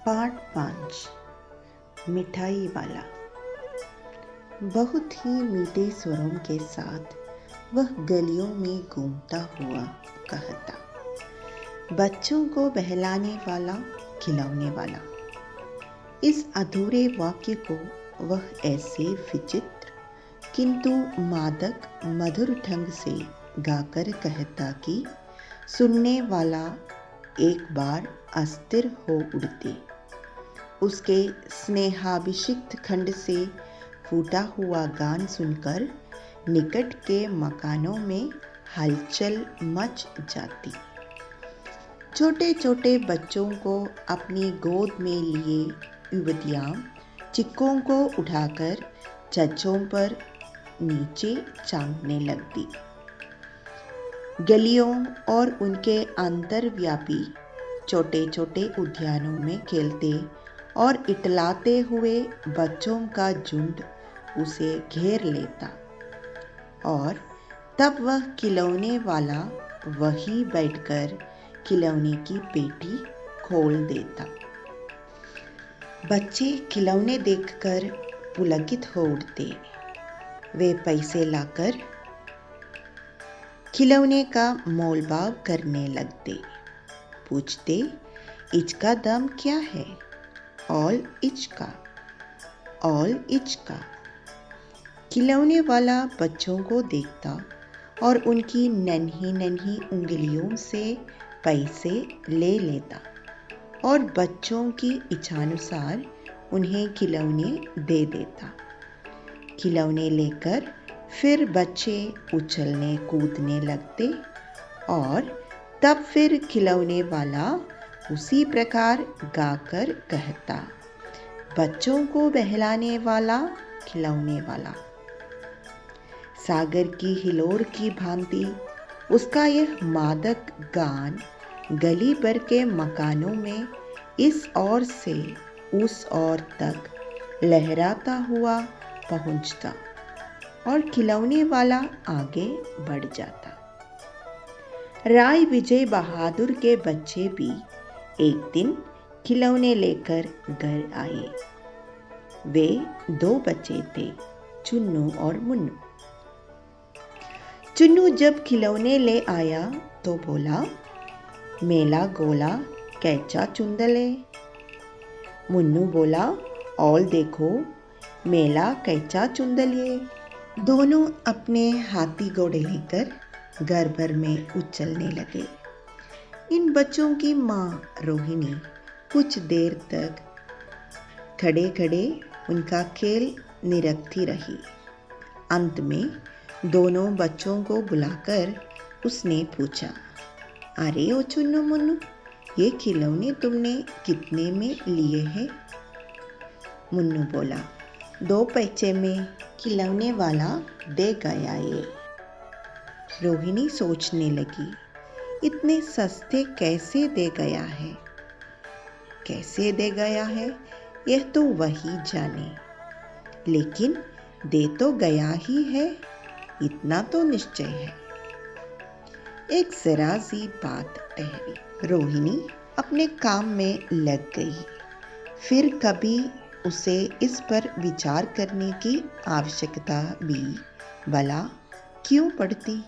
Part 5 मिठाई वाला। बहुत ही मीठे स्वरों के साथ वह गलियों में घूमता हुआ कहता, बच्चों को बहलाने वाला, खिलौने वाला। इस अधूरे वाक्य को वह ऐसे विचित्र किंतु मादक मधुर ढंग से गाकर कहता कि सुनने वाला एक बार अस्थिर हो उठते। उसके स्नेहाभिषिक्त खंड से फूटा हुआ गान सुनकर निकट के मकानों में हलचल मच जाती। छोटे छोटे बच्चों को अपनी गोद में लिए युवतियाँ चिक्कों को उठाकर छज्जों पर नीचे चांदने लगती। गलियों और उनके अंतर्व्यापी छोटे छोटे उद्यानों में खेलते और इटलाते हुए बच्चों का झुंड उसे घेर लेता और तब वह खिलौने वाला वहीं बैठकर खिलौने की पेटी खोल देता। बच्चे खिलौने देखकर पुलकित हो उठते। वे पैसे लाकर खिलौने का मोलभाव करने लगते। पूछते, इसका दाम क्या है? ऑल इचका, ऑल इचका। खिलौने वाला बच्चों को देखता और उनकी नन्ही नन्ही उंगलियों से पैसे ले लेता और बच्चों की इच्छानुसार उन्हें खिलौने दे देता। खिलौने लेकर फिर बच्चे उछलने कूदने लगते और तब फिर खिलौने वाला उसी प्रकार गाकर कहता, बच्चों को बहलाने वाला, खिलौने वाला। सागर की हिलोर की भांति उसका यह मादक गान गली भर के मकानों में इस ओर से उस ओर तक लहराता हुआ पहुंचता और खिलौने वाला आगे बढ़ जाता। राय विजय बहादुर के बच्चे भी एक दिन खिलौने लेकर घर आए। वे 2 बच्चे थे, चुन्नू और मुन्नू। चुन्नू जब खिलौने ले आया तो बोला, मेला गोला कैचा चुंदले। मुन्नू बोला, और देखो मेला कैचा चुंदलिए। दोनों अपने हाथी घोड़े लेकर घर भर में उछलने लगे। इन बच्चों की माँ रोहिणी कुछ देर तक खड़े खड़े उनका खेल निरखती रही। अंत में दोनों बच्चों को बुलाकर उसने पूछा, अरे ओ चुन्नू मुन्नू, ये खिलौने तुमने कितने में लिए हैं? मुन्नू बोला, 2 पैसे में खिलौने वाला दे गया ये। रोहिणी सोचने लगी, इतने सस्ते कैसे दे गया है? कैसे दे गया है यह तो वही जाने, लेकिन दे तो गया ही है, इतना तो निश्चय है। एक जरा सी बात ठहरी। रोहिणी अपने काम में लग गई। फिर कभी उसे इस पर विचार करने की आवश्यकता भी भला क्यों पड़ती?